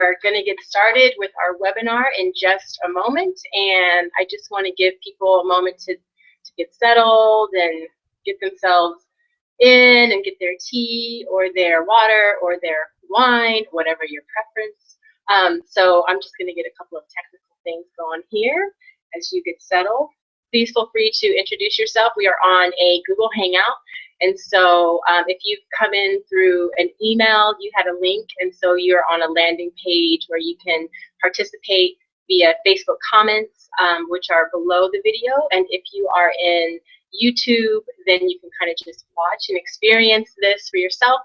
We're going to get started with our webinar in just a moment, and I just want to give people a moment to get settled and get themselves in and get their tea or their water or their wine, whatever your preference. So I'm just going to get a couple of technical things going here as you get settled. Please feel free to introduce yourself. We are on a Google Hangout. And so if you've come in through an email, you had a link, and so you're on a landing page where you can participate via Facebook comments, which are below the video. And if you are in YouTube, then you can kind of just watch and experience this for yourself.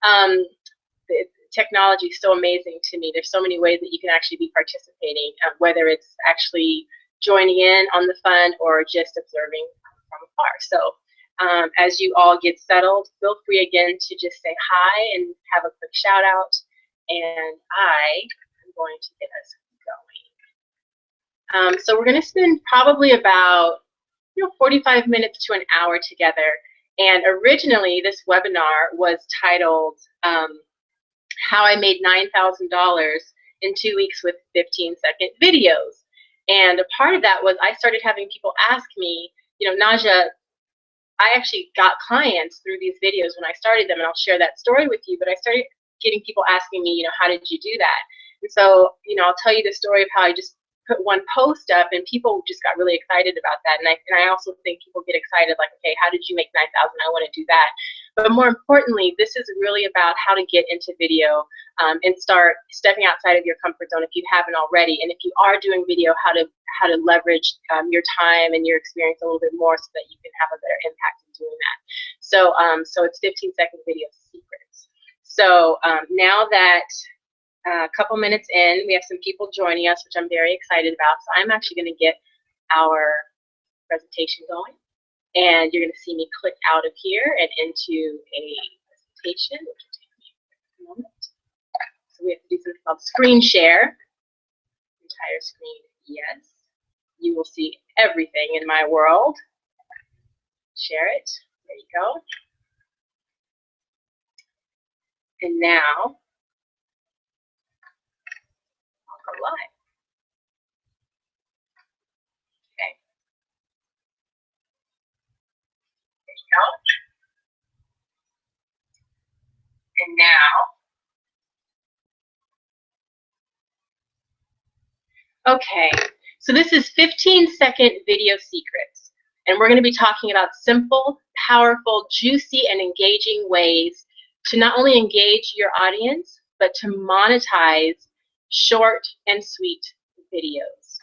The technology is so amazing to me. There's so many ways that you can actually be participating, whether it's actually joining in on the fun or just observing from afar. So as you all get settled, feel free again to just say hi and have a quick shout out, and I am going to get us going. So we're going to spend probably about 45 minutes to an hour together, and originally this webinar was titled How I Made $9,000 in 2 weeks with 15-second videos. And a part of that was I started having people ask me, Naja, I actually got clients through these videos when I started them, and I'll share that story with you, but I started getting people asking me, how did you do that? And so, I'll tell you the story of how I just put one post up and people just got really excited about that. And I also think people get excited, like, okay, how did you make 9,000? I want to do that. But more importantly, this is really about how to get into video and start stepping outside of your comfort zone if you haven't already. And if you are doing video, how to leverage your time and your experience a little bit more so that you can have a better impact in doing that. So so it's 15-second video secrets. So now that a couple minutes in, we have some people joining us, which I'm very excited about. So I'm actually going to get our presentation going. And you're going to see me click out of here and into a presentation, which will take me a moment. So we have to do something called screen share. Entire screen, yes. You will see everything in my world. Share it. There you go. And now, I'll go live. Okay. There you go. And now, okay, so this is 15-second video secrets, and we're going to be talking about simple, powerful, juicy, and engaging ways to not only engage your audience, but to monetize short and sweet videos.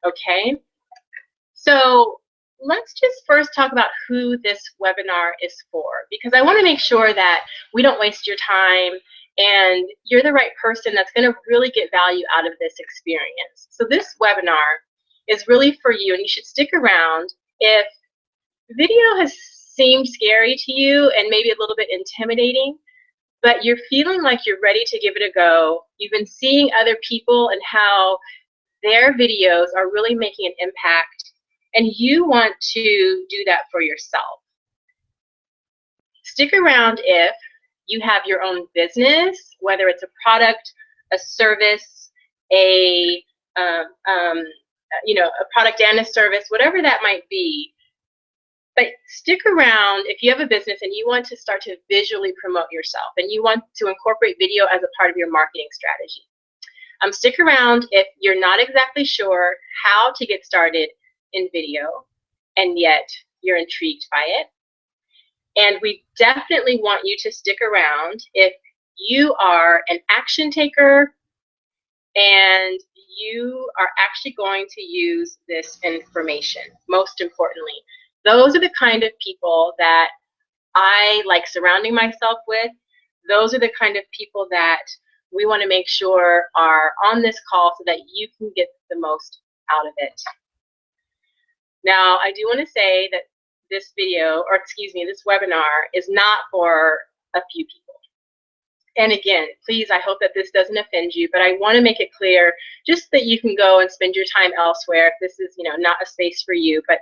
Okay, so let's just first talk about who this webinar is for, because I want to make sure that we don't waste your time and you're the right person that's going to really get value out of this experience. So this webinar is really for you, and you should stick around. If video has seemed scary to you and maybe a little bit intimidating, but you're feeling like you're ready to give it a go, you've been seeing other people and how their videos are really making an impact, and you want to do that for yourself. Stick around if you have your own business, whether it's a product, a service, a product and a service, whatever that might be. But stick around if you have a business and you want to start to visually promote yourself and you want to incorporate video as a part of your marketing strategy. Stick around if you're not exactly sure how to get started in video and yet you're intrigued by it. And we definitely want you to stick around if you are an action taker and you are actually going to use this information, most importantly. Those are the kind of people that I like surrounding myself with. Those are the kind of people that we want to make sure are on this call so that you can get the most out of it. Now, I do want to say that this video, or excuse me, this webinar is not for a few people. And again, please, I hope that this doesn't offend you, but I want to make it clear just that you can go and spend your time elsewhere if this is, not a space for you. But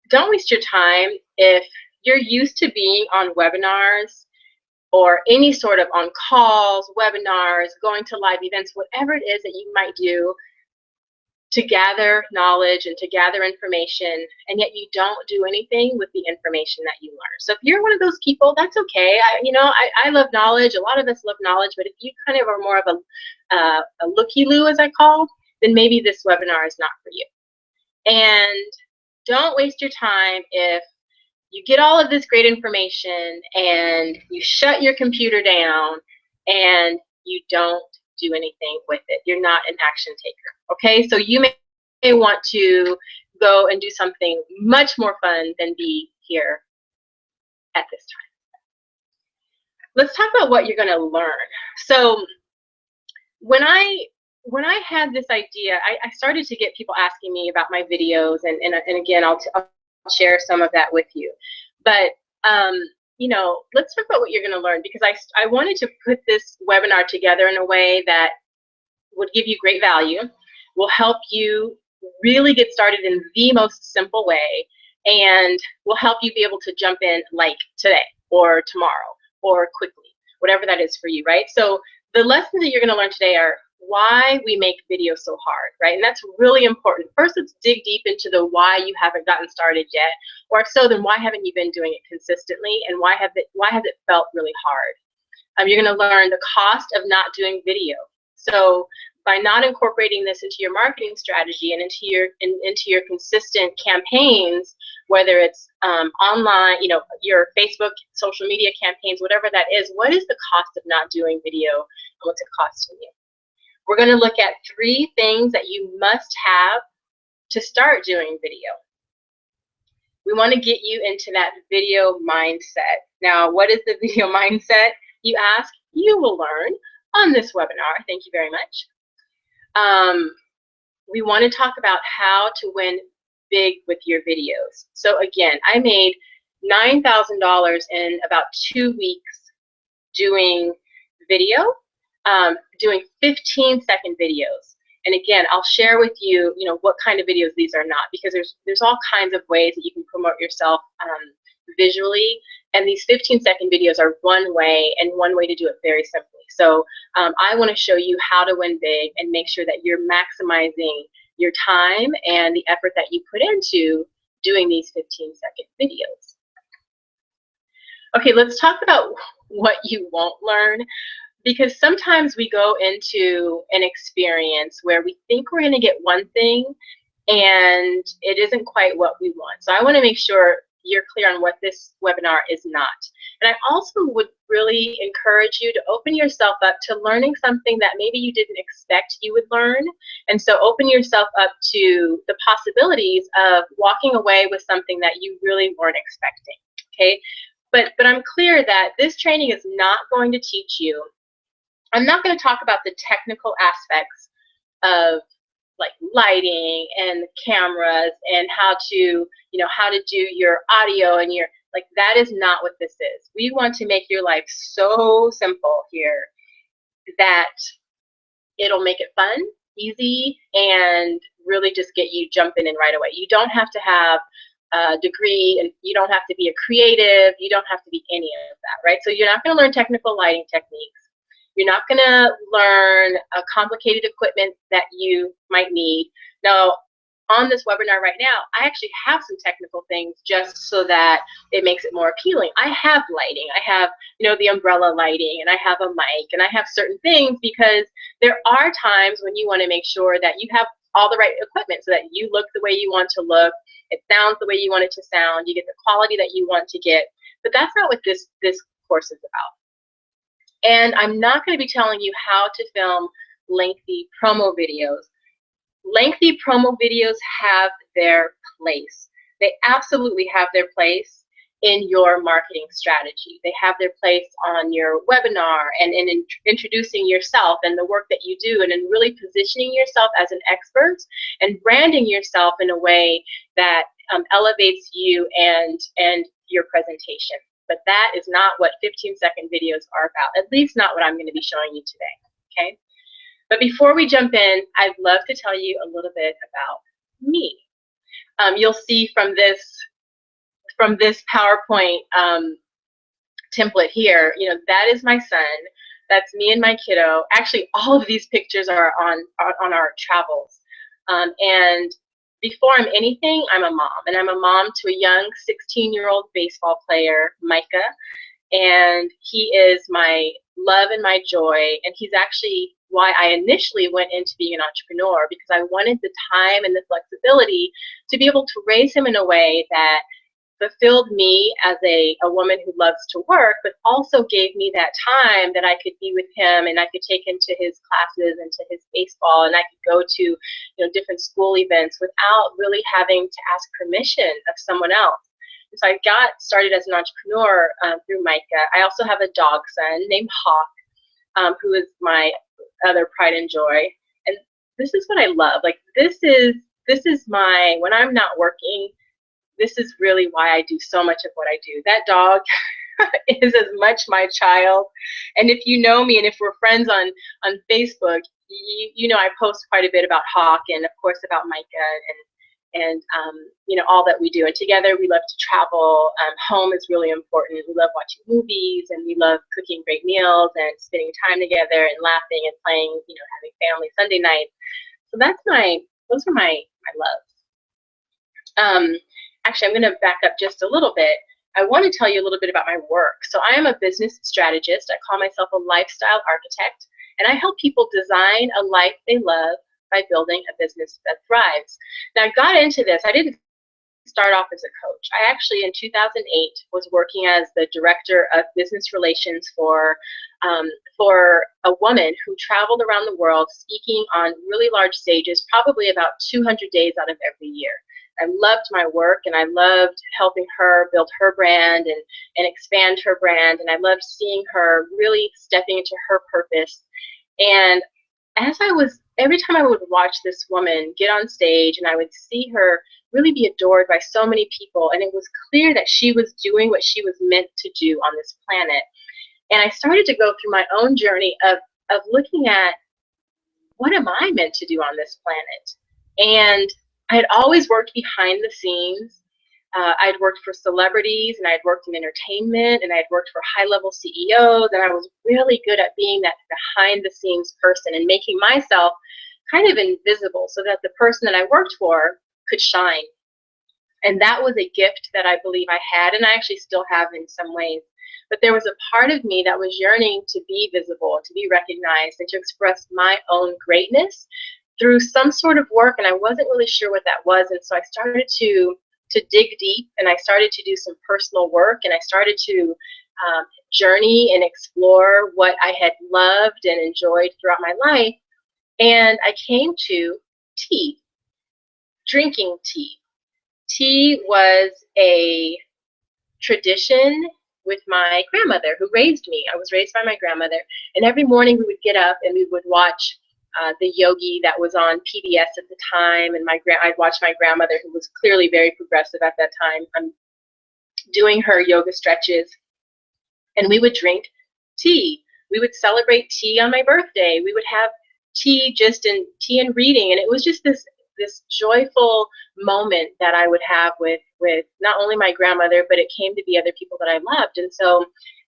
don't waste your time if you're used to being on webinars or any sort of on calls, webinars, going to live events, whatever it is that you might do to gather knowledge and to gather information, and yet you don't do anything with the information that you learn. So if you're one of those people, that's okay. I love knowledge. A lot of us love knowledge, but if you kind of are more of a looky-loo, as I call, then maybe this webinar is not for you. And don't waste your time if you get all of this great information and you shut your computer down and you don't do anything with it. You're not an action taker. Okay, so you may want to go and do something much more fun than be here at this time. Let's talk about what you're going to learn. So when I had this idea, I started to get people asking me about my videos, and again, I'll share some of that with you. But you know, let's talk about what you're going to learn, because I wanted to put this webinar together in a way that would give you great value, will help you really get started in the most simple way, and will help you be able to jump in like today or tomorrow or quickly, whatever that is for you, right? So the lessons that you're going to learn today are why we make videos so hard, right? And that's really important. First, let's dig deep into the why you haven't gotten started yet, or if so, then why haven't you been doing it consistently, and why has it felt really hard? You're going to learn the cost of not doing video. So by not incorporating this into your marketing strategy and into your consistent campaigns, whether it's online, you know, your Facebook, social media campaigns, whatever that is, what is the cost of not doing video, and what's it costing you? We're going to look at 3 things that you must have to start doing video. We want to get you into that video mindset. Now, what is the video mindset, you ask? You will learn on this webinar. Thank you very much. We want to talk about how to win big with your videos. So again, I made $9,000 in about 2 weeks doing video, doing 15-second videos. And again, I'll share with you, you know, what kind of videos these are not, because there's all kinds of ways that you can promote yourself visually, and these 15-second videos are one way, and one way to do it very simply. So I want to show you how to win big and make sure that you're maximizing your time and the effort that you put into doing these 15-second videos. Okay, let's talk about what you won't learn, because sometimes we go into an experience where we think we're going to get one thing and it isn't quite what we want. So I want to make sure you're clear on what this webinar is not. And I also would really encourage you to open yourself up to learning something that maybe you didn't expect you would learn. And so open yourself up to the possibilities of walking away with something that you really weren't expecting, okay? But I'm clear that this training is not going to teach you. I'm not going to talk about the technical aspects of like lighting and cameras and how to, you know, how to do your audio and your, like, that is not what this is. We want to make your life so simple here that it'll make it fun, easy, and really just get you jumping in right away. You don't have to have a degree, and you don't have to be a creative, you don't have to be any of that, right? So you're not going to learn technical lighting techniques. You're not going to learn a complicated equipment that you might need. Now, on this webinar right now, I actually have some technical things just so that it makes it more appealing. I have lighting. I have, you know, the umbrella lighting, and I have a mic, and I have certain things, because there are times when you want to make sure that you have all the right equipment so that you look the way you want to look, it sounds the way you want it to sound, you get the quality that you want to get. But that's not what this course is about. And I'm not going to be telling you how to film lengthy promo videos. Lengthy promo videos have their place. They absolutely have their place in your marketing strategy. They have their place on your webinar and in introducing yourself and the work that you do, and in really positioning yourself as an expert and branding yourself in a way that elevates you and your presentation. But that is not what 15-second videos are about, at least not what I'm going to be showing you today, okay? But before we jump in, I'd love to tell you a little bit about me. You'll see from this PowerPoint template here, that is my son. That's me and my kiddo. Actually, all of these pictures are on our travels. And before I'm anything, I'm a mom. And I'm a mom to a young 16-year-old baseball player, Micah. And he is my love and my joy. And he's actually why I initially went into being an entrepreneur, because I wanted the time and the flexibility to be able to raise him in a way that fulfilled me as a woman who loves to work, but also gave me that time that I could be with him, and I could take him to his classes and to his baseball, and I could go to different school events without really having to ask permission of someone else. And so I got started as an entrepreneur through Micah. I also have a dog son named Hawk, who is my other pride and joy. And this is what I love. Like this is my, when I'm not working, this is really why I do so much of what I do. That dog is as much my child. And if you know me and if we're friends on Facebook, you know I post quite a bit about Hawk and of course about Micah and all that we do. And together we love to travel. Home is really important. We love watching movies and we love cooking great meals and spending time together and laughing and playing, having family Sunday nights. So those are my loves. Actually, I'm going to back up just a little bit. I want to tell you a little bit about my work. So I am a business strategist. I call myself a lifestyle architect, and I help people design a life they love by building a business that thrives. Now, I got into this. I didn't start off as a coach. I actually, in 2008, was working as the director of business relations for a woman who traveled around the world speaking on really large stages, probably about 200 days out of every year. I loved my work, and I loved helping her build her brand and expand her brand, and I loved seeing her really stepping into her purpose. And every time I would watch this woman get on stage and I would see her really be adored by so many people, and it was clear that she was doing what she was meant to do on this planet. And I started to go through my own journey of looking at, what am I meant to do on this planet? And I had always worked behind the scenes. I'd worked for celebrities, and I'd worked in entertainment, and I'd worked for high-level CEOs, and I was really good at being that behind-the-scenes person and making myself kind of invisible so that the person that I worked for could shine. And that was a gift that I believe I had, and I actually still have in some ways. But there was a part of me that was yearning to be visible, to be recognized, and to express my own greatness through some sort of work, and I wasn't really sure what that was. And so I started to dig deep, and I started to do some personal work, and I started to journey and explore what I had loved and enjoyed throughout my life. And I came to tea, drinking tea. Tea was a tradition with my grandmother who raised me. I was raised by my grandmother, and every morning we would get up and we would watch the Yogi that was on PBS at the time, and I'd watch my grandmother, who was clearly very progressive at that time, doing her yoga stretches, and we would drink tea. We would celebrate tea on my birthday. We would have tea and reading, and it was just this joyful moment that I would have with not only my grandmother, but it came to be other people that I loved. And so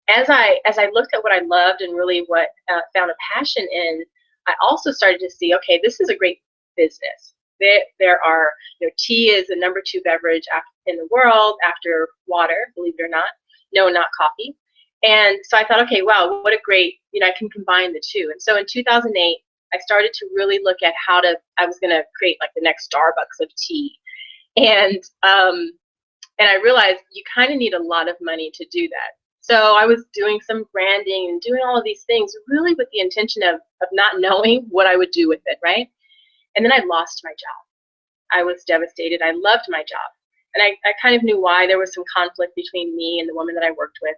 as I looked at what I loved and really what found a passion in, I also started to see, okay, this is a great business. There are, tea is the number 2 beverage in the world after water, believe it or not. No, not coffee. And so I thought, okay, wow, what a great, I can combine the two. And so in 2008, I started to really look at I was going to create like the next Starbucks of tea. And I realized you kind of need a lot of money to do that. So I was doing some branding and doing all of these things really with the intention of not knowing what I would do with it, right? And then I lost my job. I was devastated. I loved my job. And I kind of knew why. There was some conflict between me and the woman that I worked with.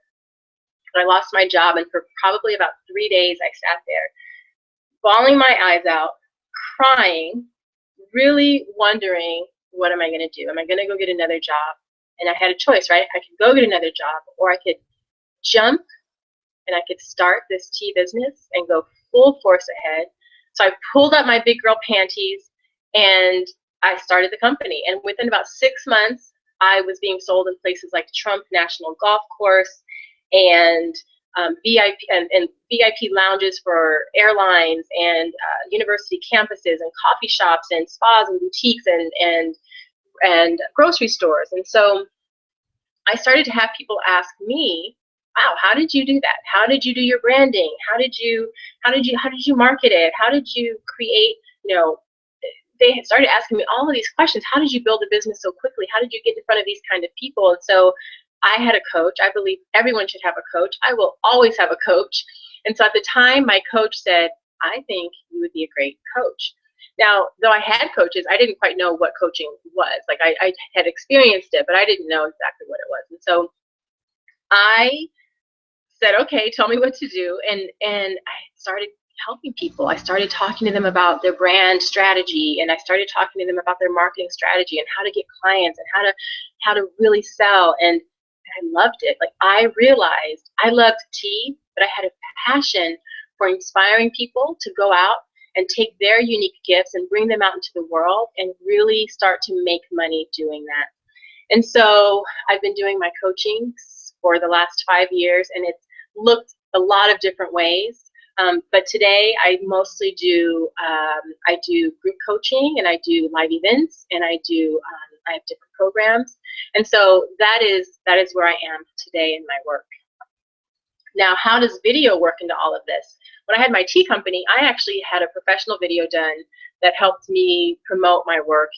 And I lost my job, and for probably about 3 days I sat there, bawling my eyes out, crying, really wondering, what am I going to do? Am I going to go get another job? And I had a choice, right? I could go get another job, or I could jump and I could start this tea business and go full force ahead. So I pulled up my big girl panties and I started the company. And within about 6 months, I was being sold in places like Trump National Golf Course and VIP and VIP lounges for airlines and university campuses and coffee shops and spas and boutiques and grocery stores. And so I started to have people ask me, wow, how did you do that? How did you do your branding? How did you market it? How did you create, they had started asking me all of these questions. How did you build a business so quickly? How did you get in front of these kind of people? And so I had a coach. I believe everyone should have a coach. I will always have a coach. And so at the time, my coach said, I think you would be a great coach. Now, though I had coaches, I didn't quite know what coaching was. Like I had experienced it, but I didn't know exactly what it was. And so I said, okay, tell me what to do. And I started helping people. I started talking to them about their brand strategy, and I started talking to them about their marketing strategy and how to get clients and how to really sell. And I loved it. Like I realized I loved tea, but I had a passion for inspiring people to go out and take their unique gifts and bring them out into the world and really start to make money doing that. And so I've been doing my coaching for the last 5 years, and it's looked a lot of different ways. But today I mostly do I do group coaching, and I do live events, and I have different programs. And so that is where I am today in my work. Now, how does video work into all of this? When I had my tea company, I actually had a professional video done that helped me promote my work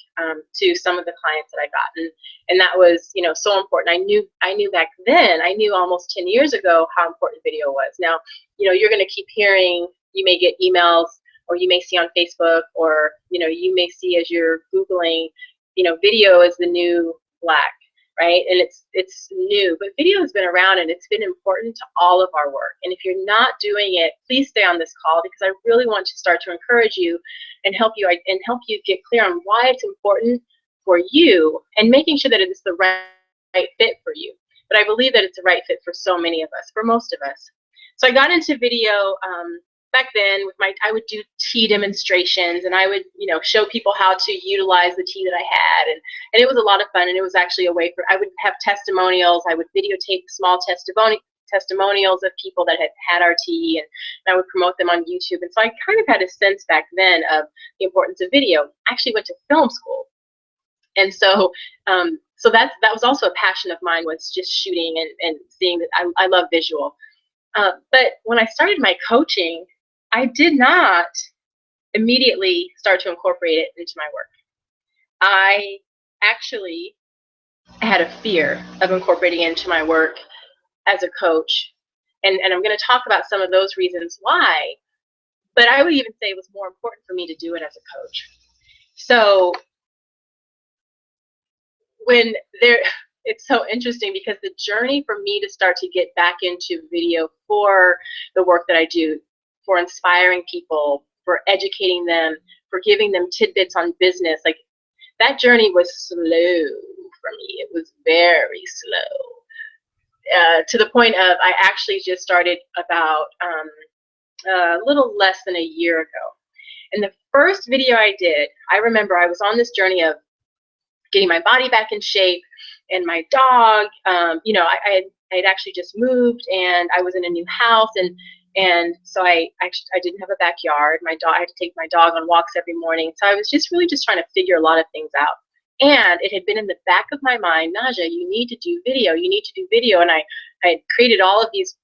to some of the clients that I got, and that was so important. I knew back then, I knew almost 10 years ago how important video was. Now, you're going to keep hearing, you may get emails, or you may see on Facebook, or you may see as you're Googling, video is the new black. Right? And it's new, but video has been around and it's been important to all of our work. And if you're not doing it, please stay on this call, because I really want to start to encourage you and help you get clear on why it's important for you and making sure that it's the right fit for you. But I believe that it's the right fit for so many of us, for most of us. So I got into video back then with I would do tea demonstrations, and I would show people how to utilize the tea that I had, and it was a lot of fun. And it was actually a way I would have testimonials. I would videotape small testimonials of people that had had our tea, and I would promote them on YouTube. And so I kind of had a sense back then of the importance of video. I actually went to film school, and so so that was also a passion of mine, was just shooting and seeing that I love visual. But when I started my coaching, I did not immediately start to incorporate it into my work. I actually had a fear of incorporating it into my work as a coach. And I'm going to talk about some of those reasons why, but I would even say it was more important for me to do it as a coach. So it's so interesting, because the journey for me to start to get back into video for the work that I do, for inspiring people, for educating them, for giving them tidbits on business, like that journey was slow for me. It was very slow, to the point of I actually just started about a little less than a year ago. And the first video I did, I remember I was on this journey of getting my body back in shape, and my dog, I had actually just moved, and I was in a new house, and so I didn't have a backyard. I had to take my dog on walks every morning. So I was just really just trying to figure a lot of things out. And it had been in the back of my mind, Naja, you need to do video. You need to do video. And I had created all of these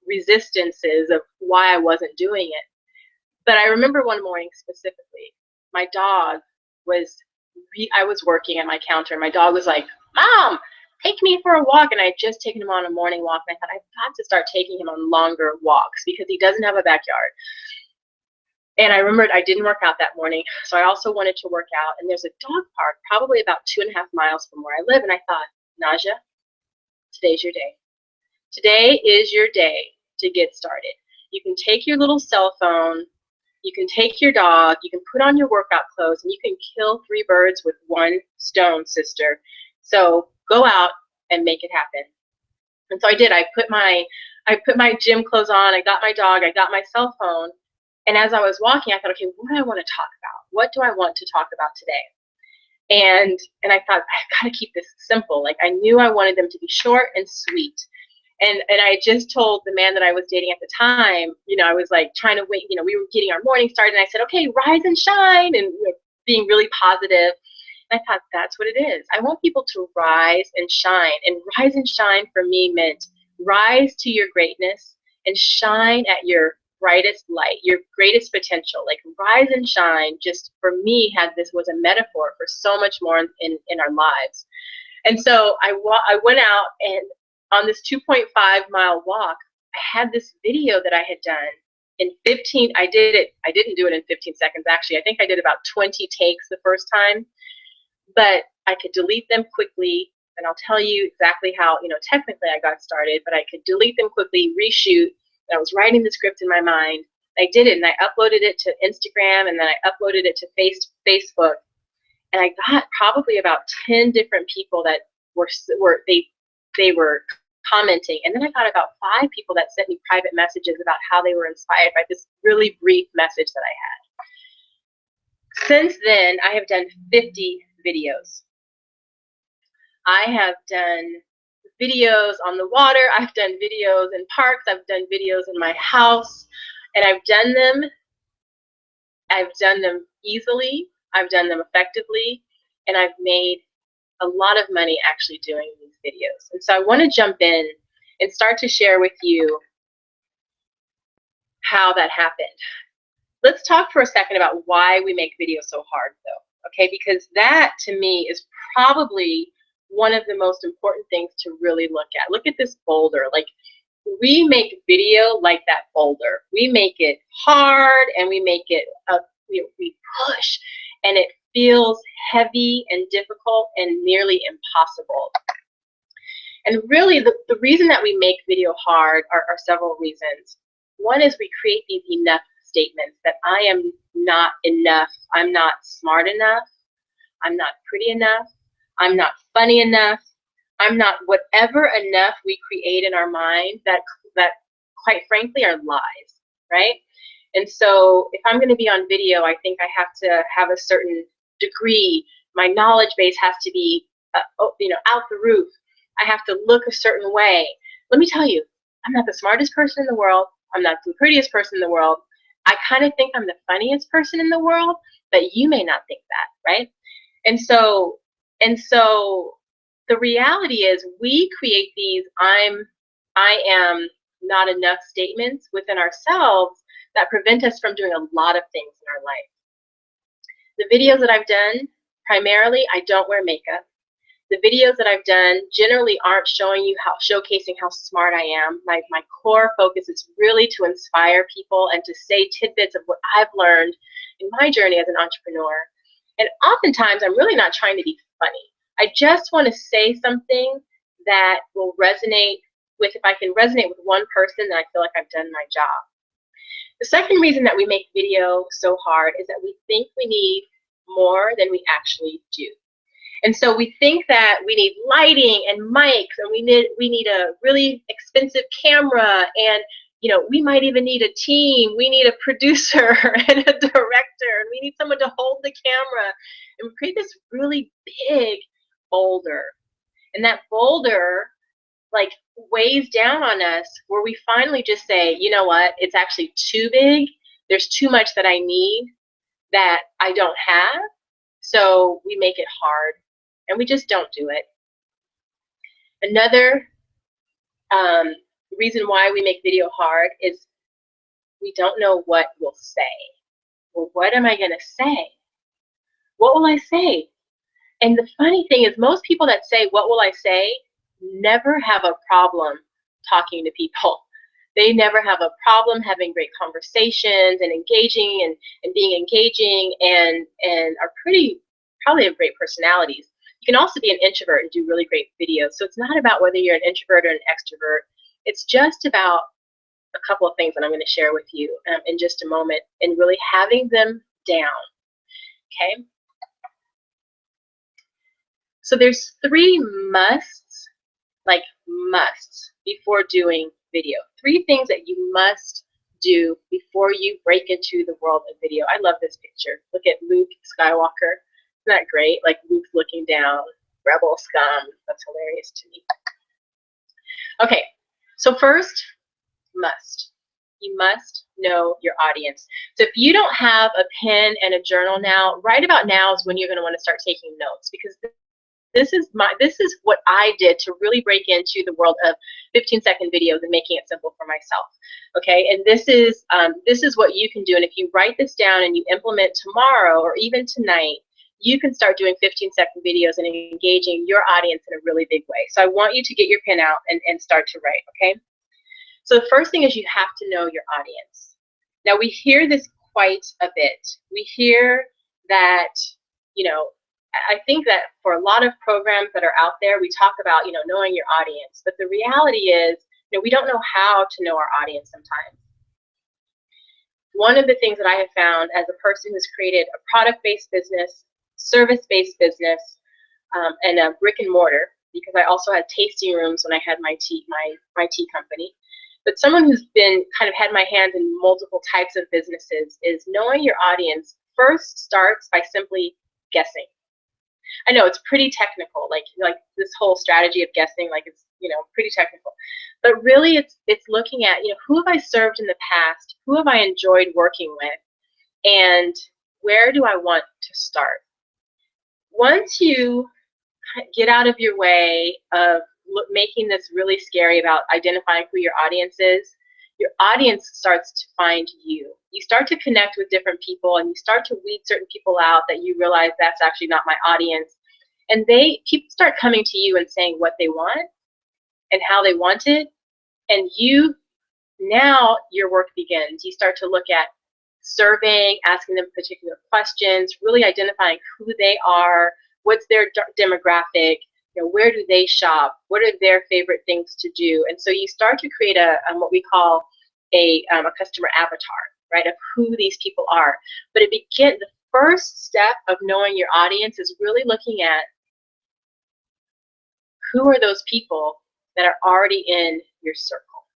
resistances of why I wasn't doing it. But I remember one morning specifically, my dog I was working at my counter, and my dog was like, Mom, take me for a walk. And I had just taken him on a morning walk, and I thought, I've got to start taking him on longer walks because he doesn't have a backyard. And I remembered I didn't work out that morning, so I also wanted to work out. And there's a dog park probably about 2.5 miles from where I live. And I thought, Naja, today's your day. Today is your day to get started. You can take your little cell phone, you can take your dog, you can put on your workout clothes, and you can kill 3 birds with 1 stone, sister. So go out and make it happen. And so I did. I put my gym clothes on, I got my dog, I got my cell phone, and as I was walking, I thought, okay, what do I want to talk about? What do I want to talk about today? And I thought, I've got to keep this simple. Like, I knew I wanted them to be short and sweet. And I just told the man that I was dating at the time, I was like trying to wait, we were getting our morning started, and I said, okay, rise and shine, and being really positive. And I thought, that's what it is. I want people to rise and shine. And rise and shine for me meant rise to your greatness and shine at your brightest light, your greatest potential. Like rise and shine just for me was a metaphor for so much more in our lives. And so I went out, and on this 2.5-mile walk, I had this video that I had done in 15. I didn't do it in 15 seconds, actually. I think I did about 20 takes the first time, but I could delete them quickly. And I'll tell you exactly how, technically I got started, but I could delete them quickly, reshoot. And I was writing the script in my mind. I did it, and I uploaded it to Instagram, and then I uploaded it to Facebook. And I got probably about 10 different people that they were commenting. And then I got about 5 people that sent me private messages about how they were inspired by this really brief message that I had. Since then, I have done 50 videos. I have done videos on the water. I've done videos in parks. I've done videos in my house. And I've done them easily. I've done them effectively. And I've made a lot of money actually doing these videos. And so I want to jump in and start to share with you how that happened. Let's talk for a second about why we make videos so hard, though, okay? Because that, to me, is probably one of the most important things to really look at. Look at this boulder. Like, we make video like that boulder. We make it hard, and we make it, we push, and it feels heavy and difficult and nearly impossible. And really, the reason that we make video hard are several reasons. One is we create these enough statements that I am not enough, I'm not smart enough, I'm not pretty enough, I'm not funny enough, I'm not whatever enough we create in our mind that quite frankly are lies, right? And so if I'm going to be on video, I think I have to have a certain degree. My knowledge base has to be out the roof. I have to look a certain way. Let me tell you, I'm not the smartest person in the world. I'm not the prettiest person in the world. I kind of think I'm the funniest person in the world, but you may not think that, right? And so the reality is we create these I am not enough statements within ourselves that prevent us from doing a lot of things in our life. The videos that I've done, primarily, I don't wear makeup. The videos that I've done generally aren't showcasing how smart I am. My core focus is really to inspire people and to say tidbits of what I've learned in my journey as an entrepreneur. And oftentimes, I'm really not trying to be funny. I just want to say something that will resonate with, if I can resonate with one person, then I feel like I've done my job. The second reason that we make video so hard is that we think we need more than we actually do. And so we think that we need lighting and mics, and we need a really expensive camera, and we might even need a team. We need a producer and a director, and we need someone to hold the camera. And we create this really big boulder. And that boulder like weighs down on us, where we finally just say, you know what, it's actually too big. There's too much that I need that I don't have. So we make it hard, and we just don't do it. Another reason why we make video hard is we don't know what we'll say. Well, what am I going to say? What will I say? And the funny thing is, most people that say, what will I say, never have a problem talking to people. They never have a problem having great conversations and engaging and being engaging, and are probably have great personalities. You can also be an introvert and do really great videos. So it's not about whether you're an introvert or an extrovert. It's just about a couple of things that I'm going to share with you in just a moment, and really having them down. Okay? So there's 3 musts, like musts, before doing video. 3 things that you must do before you break into the world of video. I love this picture. Look at Luke Skywalker. Isn't that great? Like Luke's looking down, rebel scum. That's hilarious to me. Okay, So first, you must know your audience. So if you don't have a pen and a journal now, right about now is when you're going to want to start taking notes, because this is what I did to really break into the world of 15-second videos and making it simple for myself. Okay, and this is what you can do. And if you write this down and you implement tomorrow or even tonight, you can start doing 15-second videos and engaging your audience in a really big way. So I want you to get your pen out and start to write. Okay. So the first thing is you have to know your audience. Now we hear this quite a bit. We hear that, I think that for a lot of programs that are out there, we talk about, knowing your audience. But the reality is, we don't know how to know our audience sometimes. One of the things that I have found as a person who's created a product-based business, service-based business, and a brick and mortar, because I also had tasting rooms when I had my tea company. But someone who's been kind of had my hands in multiple types of businesses is knowing your audience first starts by simply guessing. I know it's pretty technical, like this whole strategy of guessing, like it's pretty technical. But really it's looking at, who have I served in the past? Who have I enjoyed working with? And where do I want to start? Once you get out of your way of making this really scary about identifying who your audience is, your audience starts to find you. You start to connect with different people, and you start to weed certain people out that you realize that's actually not my audience. And people start coming to you and saying what they want and how they want it. And now your work begins. You start to look at surveying, asking them particular questions, really identifying who they are, what's their demographic, where do they shop, what are their favorite things to do. And so you start to create what we call a customer avatar, right, of who these people are. But the first step of knowing your audience is really looking at who are those people that are already in your circle.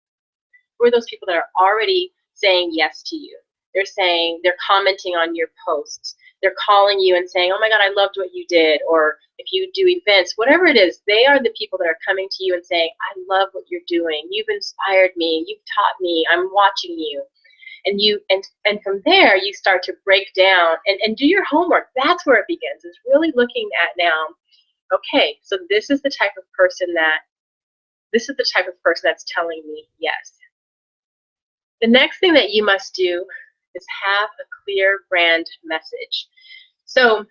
Who are those people that are already saying yes to you? They're commenting on your posts. They're calling you and saying, oh my God, I loved what you did. Or if you do events, whatever it is, they are the people that are coming to you and saying, I love what you're doing. You've inspired me. You've taught me. I'm watching you. And from there, you start to break down and do your homework. That's where it begins. It's really looking at now, okay, so this is the type of person that's telling me yes. The next thing that you must do is have a clear brand message. So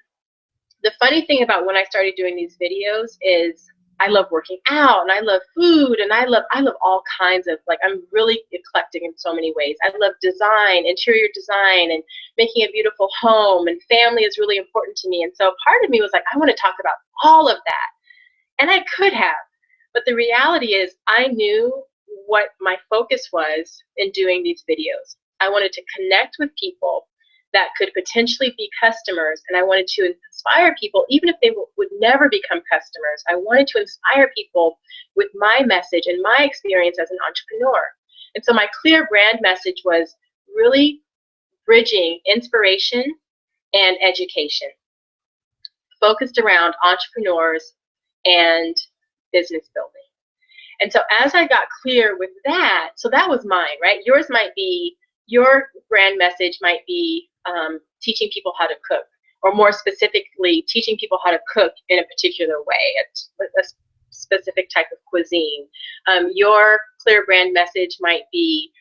the funny thing about when I started doing these videos is I love working out, and I love food, and I love all kinds of, I'm really eclectic in so many ways. I love design, interior design, and making a beautiful home, and family is really important to me. And so part of me was like, I want to talk about all of that. And I could have, but the reality is I knew what my focus was in doing these videos. I wanted to connect with people that could potentially be customers, and I wanted to inspire people, even if they would never become customers. I wanted to inspire people with my message and my experience as an entrepreneur. And so my clear brand message was really bridging inspiration and education, focused around entrepreneurs and business building. And so as I got clear with that, so that was mine, right? Your brand message might be teaching people how to cook, or more specifically, teaching people how to cook in a particular way, a specific type of cuisine. Your clear brand message might be,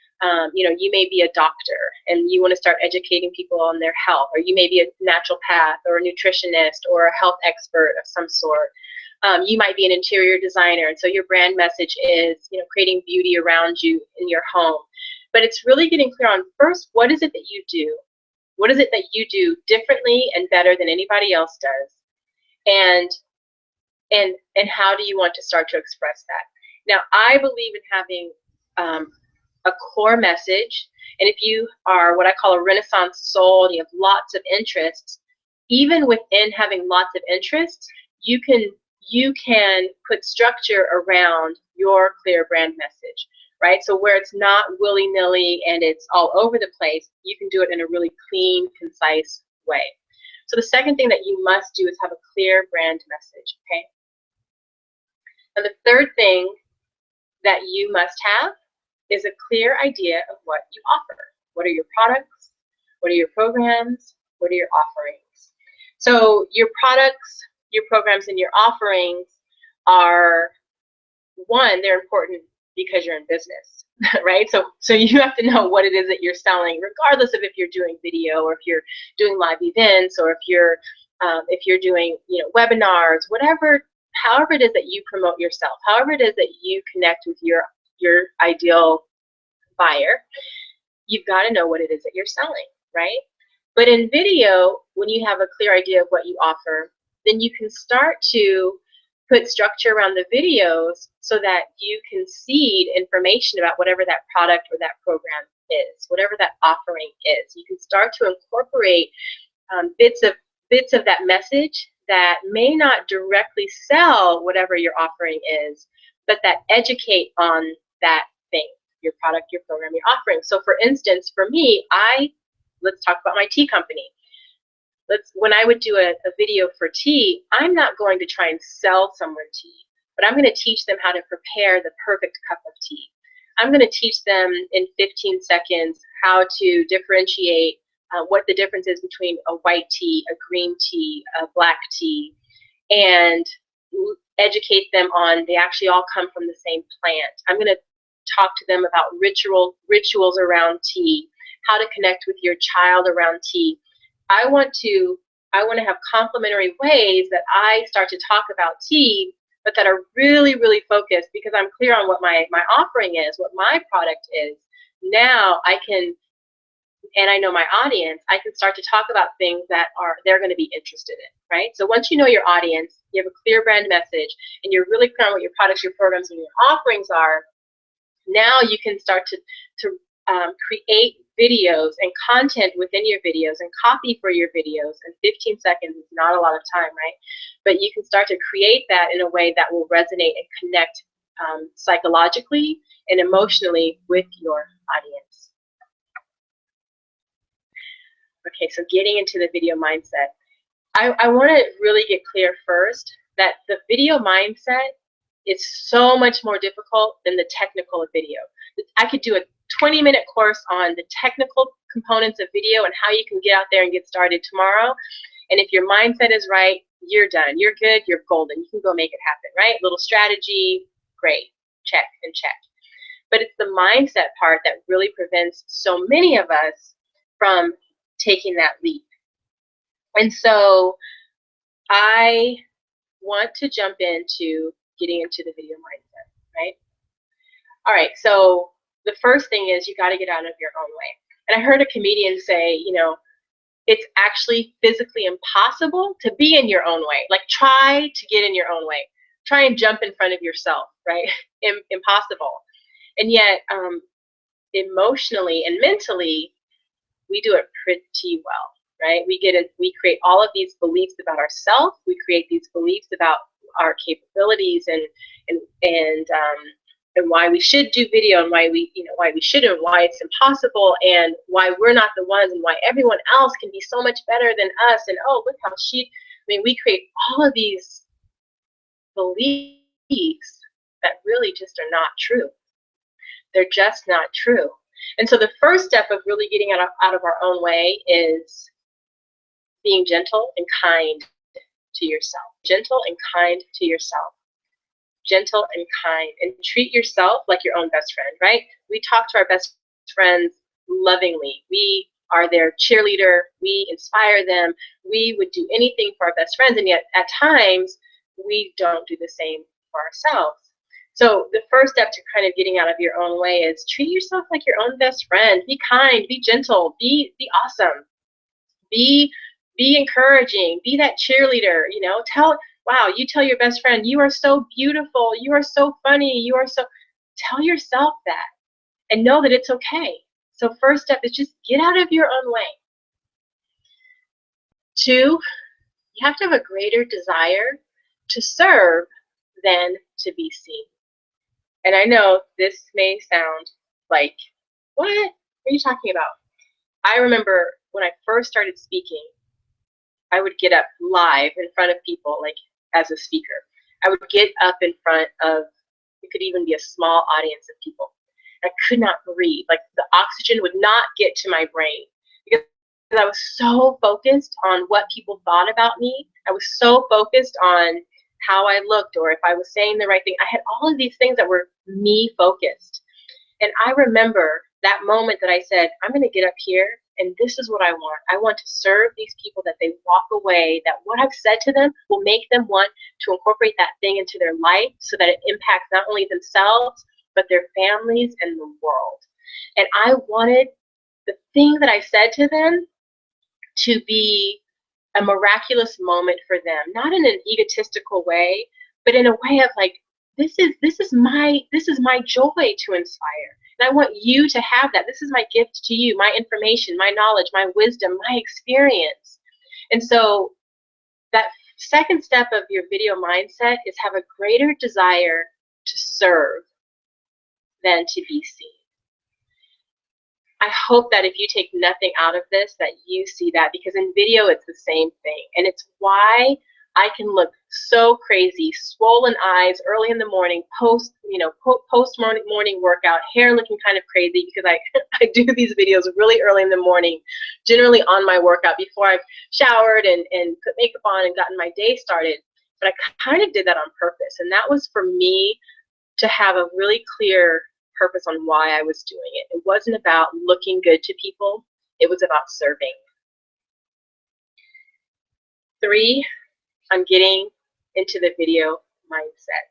you may be a doctor and you want to start educating people on their health, or you may be a naturopath or a nutritionist or a health expert of some sort. You might be an interior designer, and so your brand message is, creating beauty around you in your home. But it's really getting clear on, first, what is it that you do? What is it that you do differently and better than anybody else does? And how do you want to start to express that? Now, I believe in having a core message, and if you are what I call a Renaissance soul and you have lots of interests, even within having lots of interests, you can put structure around your clear brand message, right? So where it's not willy-nilly and it's all over the place, you can do it in a really clean, concise way. So the second thing that you must do is have a clear brand message, okay? And the third thing that you must have is a clear idea of what you offer. What are your products? What are your programs? What are your offerings? So your products, your programs, and your offerings are, one, they're important because you're in business, right? So you have to know what it is that you're selling, regardless of if you're doing video or if you're doing live events or if you're doing webinars, whatever, however it is that you promote yourself, however it is that you connect with your ideal buyer, you've got to know what it is that you're selling, right? But in video, when you have a clear idea of what you offer, then you can start to put structure around the videos so that you can seed information about whatever that product or that program is, whatever that offering is. You can start to incorporate bits of that message that may not directly sell whatever your offering is, but that educate on that thing, your product, your program, your offering. So for instance, for me, let's talk about my tea company. When I would do a video for tea, I'm not going to try and sell someone tea, but I'm going to teach them how to prepare the perfect cup of tea. I'm going to teach them in 15 seconds how to differentiate what the difference is between a white tea, a green tea, a black tea, and educate them on they actually all come from the same plant. I'm going to talk to them about rituals around tea, how to connect with your child around tea. I want to have complementary ways that I start to talk about tea, but that are really, really focused because I'm clear on what my offering is, what my product is. Now I can, and I know my audience, I can start to talk about things that they're going to be interested in, right? So once you know your audience, you have a clear brand message, and you're really clear on what your products, your programs, and your offerings are, now you can start to create videos and content within your videos and copy for your videos. And 15 seconds is not a lot of time, right? But you can start to create that in a way that will resonate and connect psychologically and emotionally with your audience. Okay, so getting into the video mindset. I want to really get clear first that the video mindset is so much more difficult than the technical of video. I could do a 20-minute course on the technical components of video and how you can get out there and get started tomorrow. And if your mindset is right, you're done. You're good. You're golden. You can go make it happen, right? Little strategy, great. Check and check. But it's the mindset part that really prevents so many of us from taking that leap. And so I want to jump into getting into the video mindset, right? All right, so the first thing is you got to get out of your own way. And I heard a comedian say, it's actually physically impossible to be in your own way. Like, try to get in your own way. Try and jump in front of yourself, right? Impossible. And yet, emotionally and mentally, we do it pretty well, right? We create all of these beliefs about ourselves. We create these beliefs about our capabilities and why we should do video and why we shouldn't, why it's impossible, and why we're not the ones, and why everyone else can be so much better than us, and oh, look how we create all of these beliefs that really just are not true. They're just not true. And so the first step of really getting out of our own way is being gentle and kind to yourself. Gentle and kind to yourself. Gentle and kind, and treat yourself like your own best friend, right? We talk to our best friends lovingly. We are their cheerleader. We inspire them. We would do anything for our best friends, and yet at times we don't do the same for ourselves. So the first step to kind of getting out of your own way is treat yourself like your own best friend. Be kind, be gentle, be awesome, be encouraging, be that cheerleader. You tell your best friend, you are so beautiful, you are so funny, tell yourself that and know that it's okay. So first step is just get out of your own way. 2, you have to have a greater desire to serve than to be seen. And I know this may sound like, what are you talking about? I remember when I first started speaking, I would get up live in front of people, like as a speaker. I would get up in front of It could even be a small audience of people. I could not breathe. Like the oxygen would not get to my brain because I was so focused on what people thought about me. I was so focused on how I looked or if I was saying the right thing. I had all of these things that were me focused. And I remember that moment that I said, I'm going to get up here and this is what I want. I want to serve these people that they walk away, that what I've said to them will make them want to incorporate that thing into their life so that it impacts not only themselves, but their families and the world. And I wanted the thing that I said to them to be a miraculous moment for them, not in an egotistical way, but in a way of like, this is my joy to inspire. And I want you to have that. This is my gift to you, my information, my knowledge, my wisdom, my experience. And so that second step of your video mindset is have a greater desire to serve than to be seen. I hope that if you take nothing out of this, that you see that, because in video it's the same thing. And it's why I can look so crazy, swollen eyes early in the morning, post morning workout, hair looking kind of crazy because I do these videos really early in the morning, generally on my workout before I've showered and put makeup on and gotten my day started. But I kind of did that on purpose. And that was for me to have a really clear purpose on why I was doing it. It wasn't about looking good to people. It was about serving. 3, on getting into the video mindset,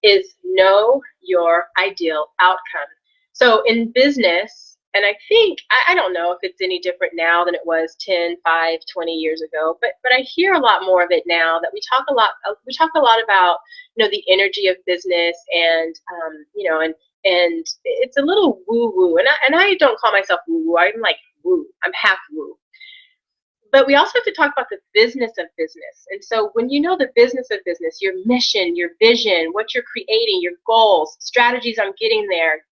is know your ideal outcome. So in business, and I think, I don't know if it's any different now than it was 10, 5, 20 years ago, but I hear a lot more of it now that we talk a lot about, the energy of business and, and it's a little woo-woo. And I don't call myself woo-woo. I'm like woo. I'm half woo. But we also have to talk about the business of business. And so when you know the business of business, your mission, your vision, what you're creating, your goals, strategies on getting there,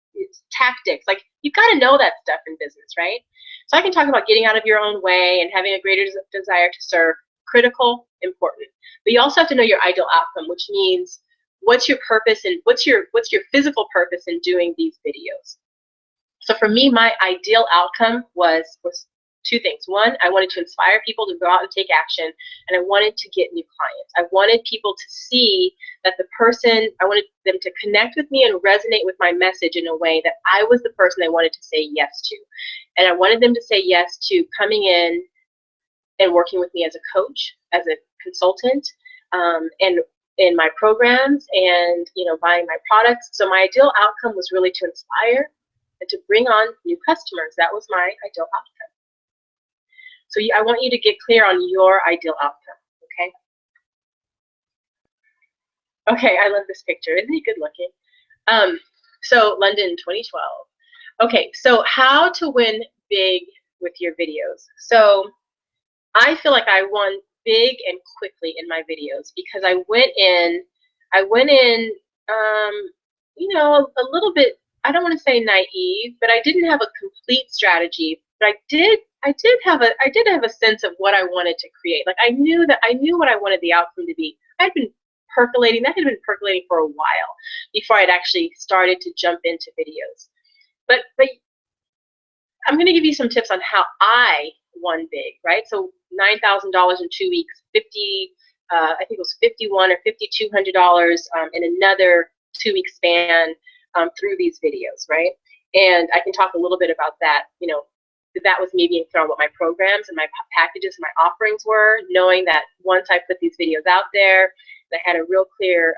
tactics, like you've got to know that stuff in business, right? So I can talk about getting out of your own way and having a greater desire to serve, critical, important. But you also have to know your ideal outcome, which means what's your purpose and what's your physical purpose in doing these videos. So for me, my ideal outcome was 2 things. 1, I wanted to inspire people to go out and take action, and I wanted to get new clients. I wanted people to see that I wanted them to connect with me and resonate with my message in a way that I was the person they wanted to say yes to. And I wanted them to say yes to coming in and working with me as a coach, as a consultant, and in my programs and, buying my products. So my ideal outcome was really to inspire and to bring on new customers. That was my ideal outcome. So I want you to get clear on your ideal outcome, okay? Okay, I love this picture. Isn't he good looking? So London 2012. Okay, so how to win big with your videos. So I feel like I won big and quickly in my videos because I went in, a little bit, I don't want to say naive, but I didn't have a complete strategy. But I did have a sense of what I wanted to create. Like I knew what I wanted the outcome to be. That had been percolating for a while before I'd actually started to jump into videos. But I'm going to give you some tips on how I won big, right? So $9,000 in 2 weeks, I think it was $51 or $5,200 in another 2-week span through these videos, right? And I can talk a little bit about that. That was me being clear on what my programs and my packages and my offerings were, knowing that once I put these videos out there, I had a real clear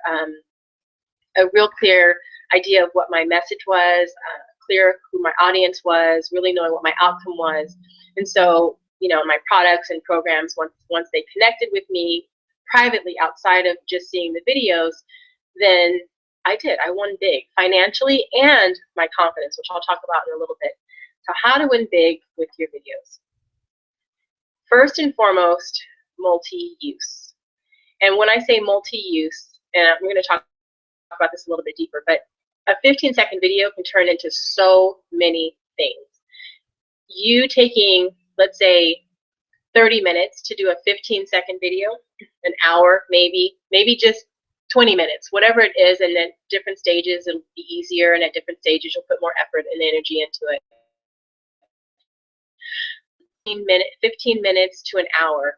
idea of what my message was, clear who my audience was, really knowing what my outcome was. And so, my products and programs, once they connected with me privately outside of just seeing the videos, then I won big financially and my confidence, which I'll talk about in a little bit. So how to win big with your videos. First and foremost, multi-use. And when I say multi-use, and I'm going to talk about this a little bit deeper, but a 15-second video can turn into so many things. You taking, let's say, 30 minutes to do a 15-second video, an hour maybe just 20 minutes, whatever it is, and at different stages it'll be easier, and at different stages you'll put more effort and energy into it. 15 minutes to an hour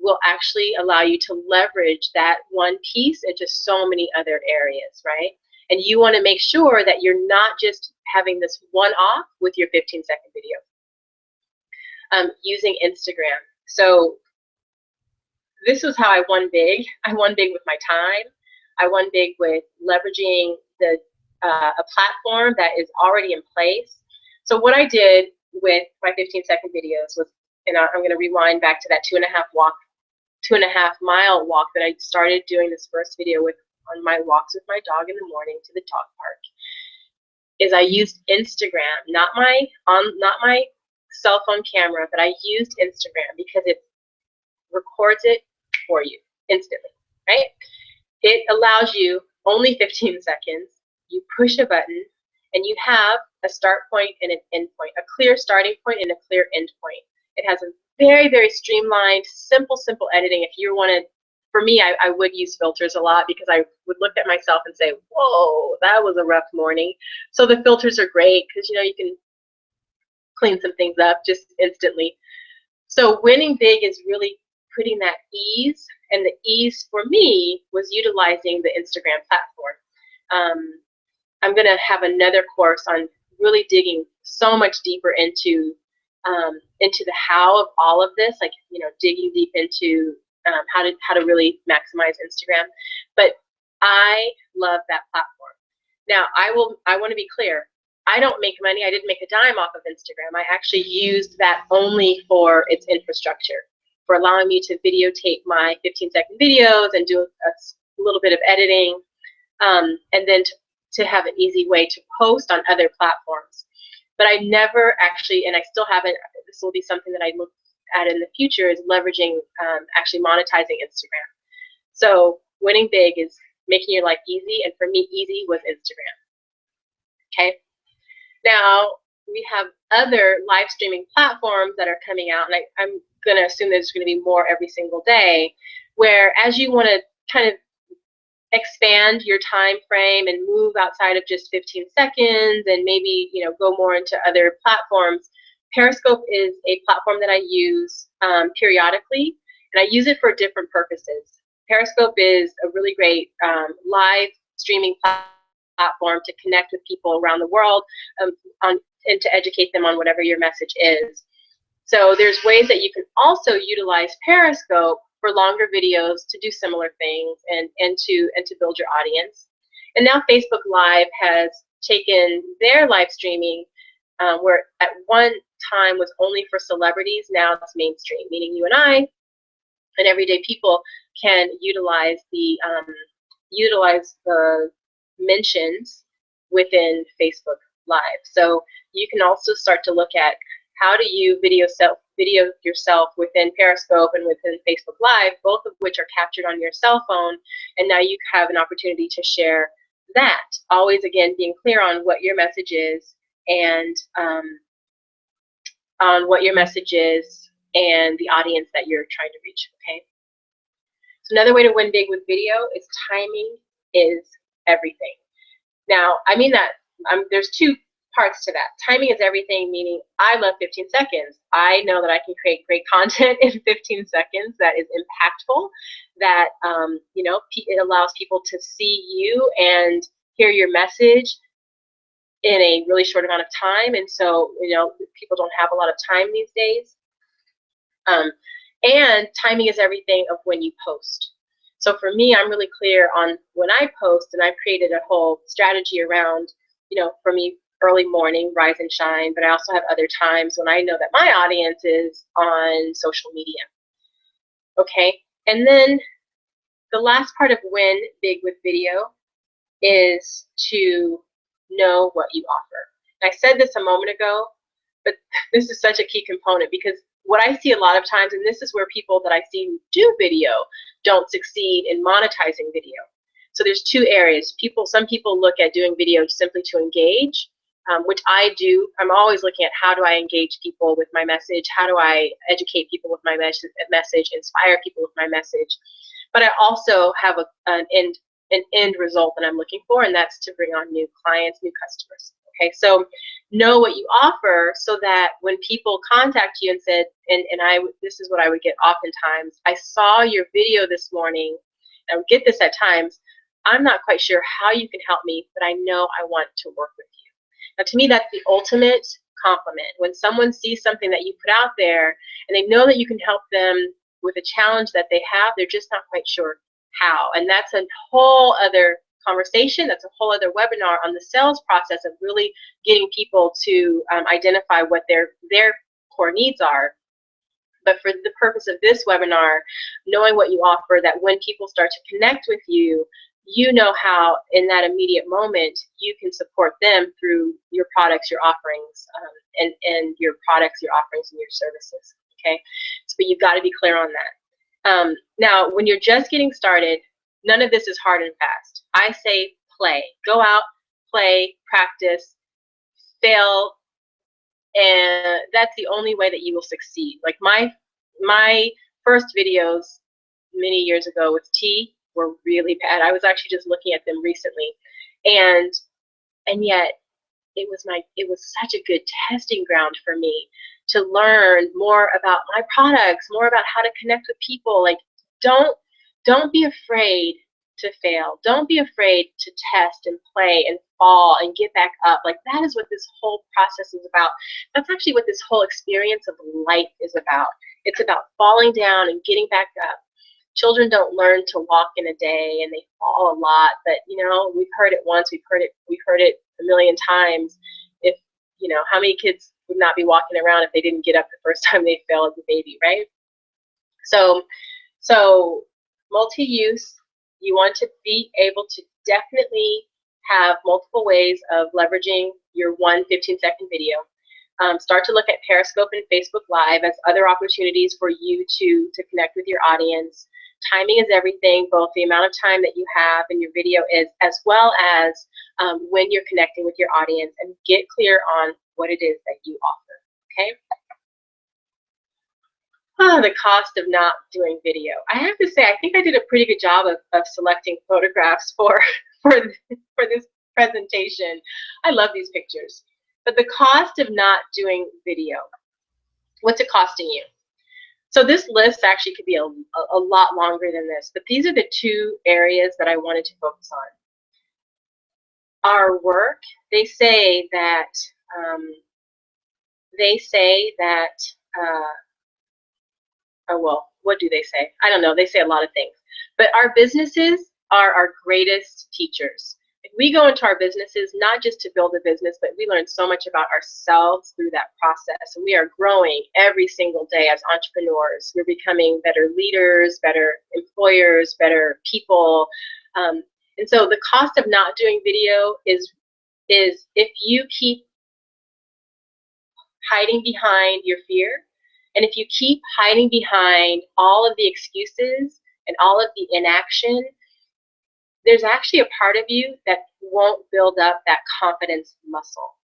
will actually allow you to leverage that one piece into so many other areas, right? And you want to make sure that you're not just having this one-off with your 15-second video. Using Instagram. So this was how I won big. I won big with my time. I won big with leveraging a platform that is already in place. So what I did with my 15-second videos was, and I'm going to rewind back to that 2.5 mile walk that I started doing this first video with on my walks with my dog in the morning to the dog park, is I used Instagram, not my cell phone camera, but I used Instagram because it records it for you instantly, right? It allows you only 15 seconds. You push a button and you have a start point and an end point, a clear starting point and a clear end point. It has a very, very streamlined, simple editing. If you want to, for me, I would use filters a lot because I would look at myself and say, whoa, that was a rough morning. So the filters are great because, you know, you can clean some things up just instantly. So winning big is really putting that ease, and the ease for me was utilizing the Instagram platform. I'm going to have another course on really digging so much deeper into the how of all of this, like, you know, digging deep into how to really maximize Instagram. But I love that platform. Now, I want to be clear. I don't make money. I didn't make a dime off of Instagram. I actually used that only for its infrastructure, for allowing me to videotape my 15-second videos and do a little bit of editing, and then to have an easy way to post on other platforms. But I never actually, and I still haven't, this will be something that I look at in the future, is leveraging, actually monetizing Instagram. So winning big is making your life easy, and for me, easy was Instagram. Okay. Now, we have other live streaming platforms that are coming out, and I'm going to assume there's going to be more every single day, where as you want to kind of expand your time frame and move outside of just 15 seconds and maybe, you know, go more into other platforms, Periscope is a platform that I use periodically, and I use it for different purposes. Periscope is a really great live streaming platform to connect with people around the world and to educate them on whatever your message is. So there's ways that you can also utilize Periscope for longer videos to do similar things and to build your audience. And now Facebook Live has taken their live streaming, where at one time was only for celebrities, now it's mainstream, meaning you and I and everyday people can utilize the mentions within Facebook Live. So you can also start to look at how do you video yourself within Periscope and within Facebook Live, both of which are captured on your cell phone, and now you have an opportunity to share that. Always, again, being clear on what your message is and the audience that you're trying to reach. Okay. So another way to win big with video is timing is everything. Now, I mean that there's two parts to that. Timing is everything, meaning I love 15 seconds. I know that I can create great content in 15 seconds that is impactful, that you know, it allows people to see you and hear your message in a really short amount of time. And so, you know, people don't have a lot of time these days. And timing is everything of when you post. So for me, I'm really clear on when I post, and I've created a whole strategy around, you know, for me, early morning, rise and shine, but I also have other times when I know that my audience is on social media. Okay, and then the last part of win big with video is to know what you offer. And I said this a moment ago, but this is such a key component, because what I see a lot of times, and this is where people that I see who do video don't succeed in monetizing video. So there's two areas. Some people look at doing video simply to engage, which I do. I'm always looking at how do I engage people with my message, how do I educate people with my message, inspire people with my message. But I also have an end an end result that I'm looking for, and that's to bring on new clients, new customers. Okay, so know what you offer so that when people contact you and said, this is what I would get oftentimes, I saw your video this morning, and I would get this at times, I'm not quite sure how you can help me, but I know I want to work with you. Now, to me, that's the ultimate compliment. When someone sees something that you put out there and they know that you can help them with a challenge that they have, they're just not quite sure how. And that's a whole other conversation. That's a whole other webinar on the sales process of really getting people to identify what their core needs are. But for the purpose of this webinar, knowing what you offer, that when people start to connect with you, you know how in that immediate moment you can support them through your products, your offerings, and your products, your offerings, and your services. Okay, so, but you've got to be clear on that. Now, when you're just getting started, none of this is hard and fast. I say play. Go out, play, practice, fail, and that's the only way that you will succeed. Like my first videos many years ago with tea were really bad. I was actually just looking at them recently, and yet it was such a good testing ground for me to learn more about my products, more about how to connect with people. Like, don't be afraid to fail. Don't be afraid to test and play and fall and get back up. Like, that is what this whole process is about. That's actually what this whole experience of life is about. It's about falling down and getting back up. Children don't learn to walk in a day, and they fall a lot, but we've heard it once, we've heard it a million times. If how many kids would not be walking around if they didn't get up the first time they fell as a baby, right? So multi-use, you want to be able to definitely have multiple ways of leveraging your 15-second video. Start to look at Periscope and Facebook Live as other opportunities for you to connect with your audience. Timing is everything, both the amount of time that you have in your video is, as well as when you're connecting with your audience, and get clear on what it is that you offer, okay? The cost of not doing video. I have to say, I think I did a pretty good job of selecting photographs for this presentation. I love these pictures. But the cost of not doing video, what's it costing you? So this list actually could be a lot longer than this, but these are the two areas that I wanted to focus on. Our work, they say that, oh, well, what do they say? I don't know. They say a lot of things. But our businesses are our greatest teachers. We go into our businesses not just to build a business, but we learn so much about ourselves through that process. And we are growing every single day as entrepreneurs. We're becoming better leaders, better employers, better people. And so the cost of not doing video is if you keep hiding behind your fear, and if you keep hiding behind all of the excuses and all of the inaction, there's actually a part of you that won't build up that confidence muscle.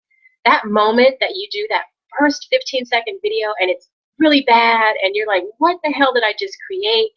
That moment that you do that first 15-second video and it's really bad and you're like, what the hell did I just create?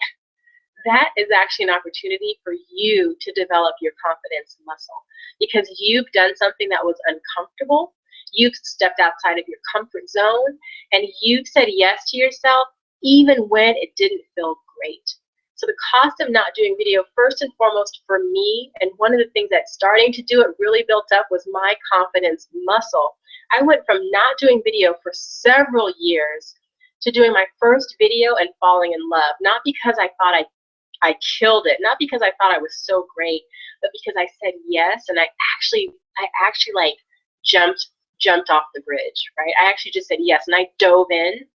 That is actually an opportunity for you to develop your confidence muscle, because you've done something that was uncomfortable. You've stepped outside of your comfort zone, and you've said yes to yourself even when it didn't feel great. So the cost of not doing video, first and foremost for me, and one of the things that's starting to do it really built up, was my confidence muscle. I went from not doing video for several years to doing my first video and falling in love, not because I thought I killed it, not because I thought I was so great, but because I said yes, and I actually like jumped off the bridge, right? I actually just said yes, and I dove in.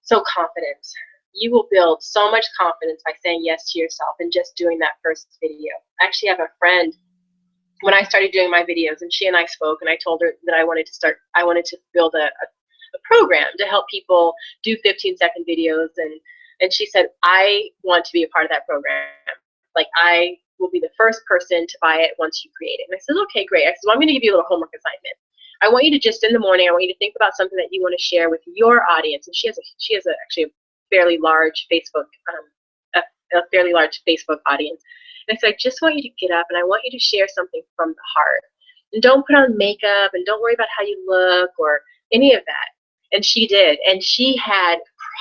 So confidence. You will build so much confidence by saying yes to yourself and just doing that first video. I actually have a friend, when I started doing my videos, and she and I spoke, and I told her that I wanted to build a program to help people do 15-second videos, and she said, I want to be a part of that program. Like, I will be the first person to buy it once you create it. And I said, okay, great. I said, well, I'm going to give you a little homework assignment. I want you to just, in the morning, I want you to think about something that you want to share with your audience. And she has actually a fairly large Facebook a fairly large Facebook audience. And I said, I just want you to get up and I want you to share something from the heart. And don't put on makeup and don't worry about how you look or any of that. And she did. And she had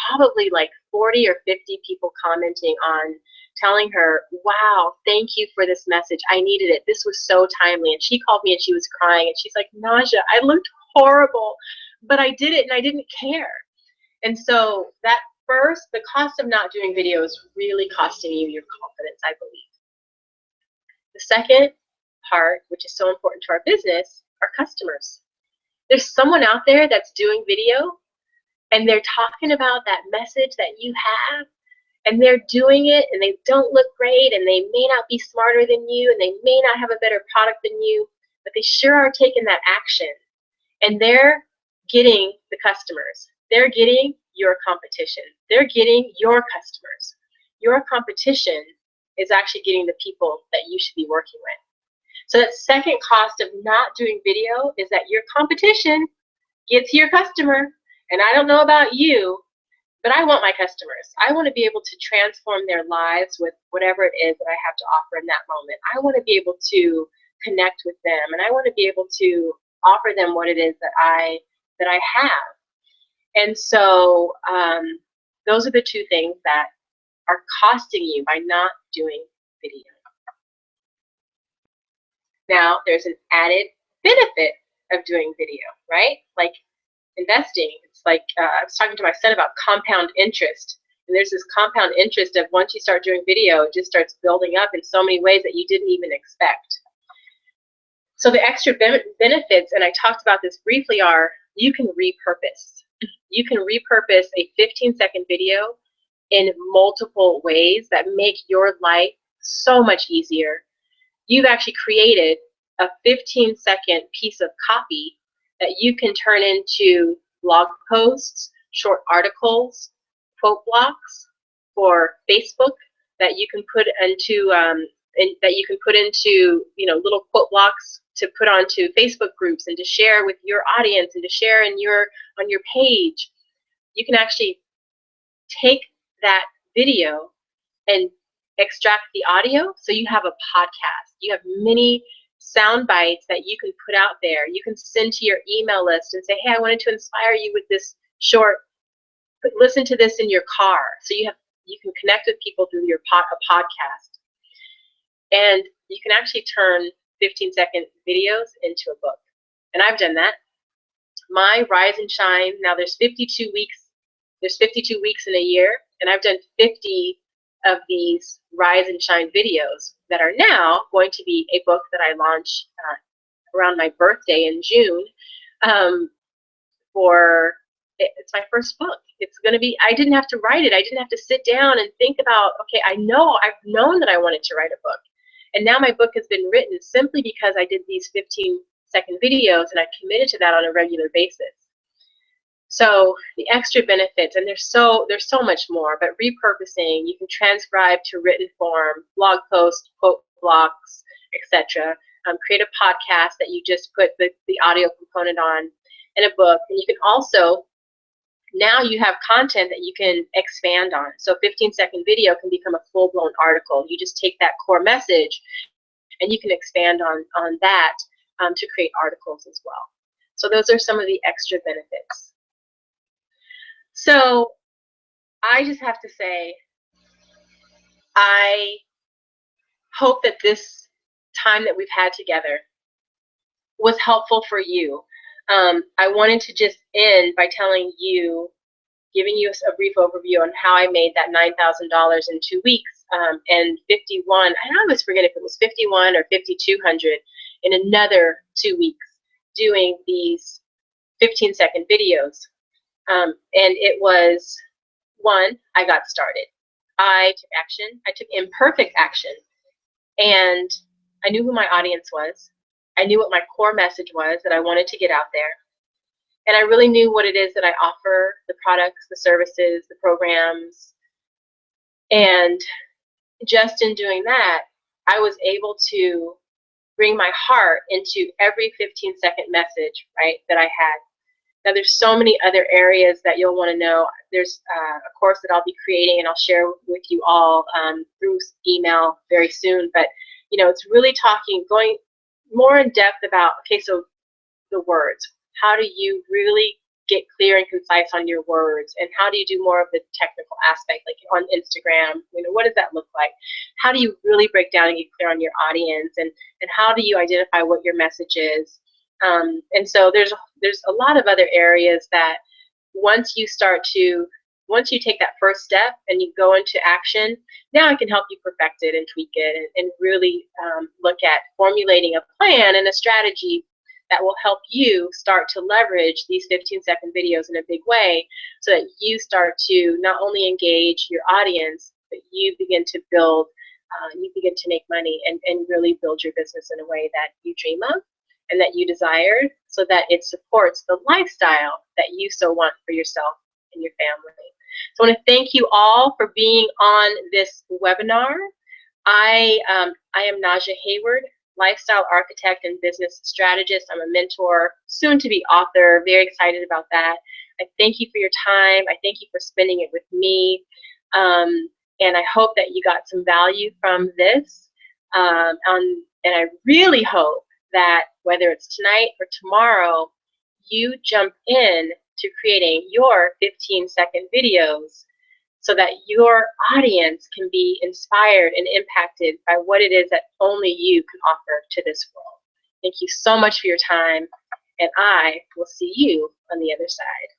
probably like 40 or 50 people commenting on telling her, wow, thank you for this message. I needed it. This was so timely. And she called me and she was crying and she's like, Naja, I looked horrible, but I did it and I didn't care. And so that first, the cost of not doing video is really costing you your confidence, I believe. The second part, which is so important to our business, are customers. There's someone out there that's doing video and they're talking about that message that you have, and they're doing it and they don't look great and they may not be smarter than you and they may not have a better product than you, but they sure are taking that action and they're getting the customers. They're getting your competition. They're getting your customers. Your competition is actually getting the people that you should be working with. So that second cost of not doing video is that your competition gets your customer. And I don't know about you, but I want my customers. I want to be able to transform their lives with whatever it is that I have to offer in that moment. I want to be able to connect with them, and I want to be able to offer them what it is that I have. And so those are the two things that are costing you by not doing video. Now, there's an added benefit of doing video, right? Like investing. It's like I was talking to my son about compound interest. And there's this compound interest of once you start doing video, it just starts building up in so many ways that you didn't even expect. So the extra benefits, and I talked about this briefly, are you can repurpose. You can repurpose a 15-second video in multiple ways that make your life so much easier. You've actually created a 15-second piece of copy that you can turn into blog posts, short articles, quote blocks for Facebook that you can put into little quote blocks to put onto Facebook groups and to share with your audience and to share on your page. You can actually take that video and extract the audio, so you have a podcast. You have many sound bites that you can put out there. You can send to your email list and say, hey, I wanted to inspire you with this short, listen to this in your car. So you can connect with people through a podcast. And you can actually turn 15-second videos into a book. And I've done that. My Rise and Shine, now there's 52 weeks. There's 52 weeks in a year, and I've done 50 of these Rise and Shine videos that are now going to be a book that I launch around my birthday in June. It's my first book. It's going to be, I didn't have to write it. I didn't have to sit down and think about, okay, I've known that I wanted to write a book. And now my book has been written simply because I did these 15-second videos and I committed to that on a regular basis. So the extra benefits, and there's so much more, but repurposing, you can transcribe to written form, blog posts, quote blocks, etc. Create a podcast that you just put the audio component on, and a book. And you can also, now you have content that you can expand on. So 15-second video can become a full-blown article. You just take that core message and you can expand on that to create articles as well. So those are some of the extra benefits. So I just have to say, I hope that this time that we've had together was helpful for you. I wanted to just end by giving you a brief overview on how I made that $9,000 in 2 weeks, and 51, I always forget if it was 51 or 5,200 in another 2 weeks doing these 15-second videos. And it was, one, I got started. I took action. I took imperfect action. And I knew who my audience was. I knew what my core message was that I wanted to get out there. And I really knew what it is that I offer, the products, the services, the programs. And just in doing that, I was able to bring my heart into every 15-second message, right, that I had. Now, there's so many other areas that you'll want to know. There's a course that I'll be creating, and I'll share with you all through email very soon. But you know, it's really going more in depth about, okay, so the words. How do you really get clear and concise on your words, and how do you do more of the technical aspect, like on Instagram? You know, what does that look like? How do you really break down and get clear on your audience, and how do you identify what your message is? And so there's a lot of other areas that once you take that first step and you go into action, now I can help you perfect it and tweak it, and really look at formulating a plan and a strategy that will help you start to leverage these 15-second videos in a big way, so that you start to not only engage your audience, but you begin to make money and really build your business in a way that you dream of and that you desired, so that it supports the lifestyle that you so want for yourself and your family. So I want to thank you all for being on this webinar. I am Naja Hayward, lifestyle architect and business strategist. I'm a mentor, soon to be author, very excited about that. I thank you for your time. I thank you for spending it with me. And I hope that you got some value from this. And I really hope that whether it's tonight or tomorrow, you jump in to creating your 15-second videos, so that your audience can be inspired and impacted by what it is that only you can offer to this world. Thank you so much for your time, and I will see you on the other side.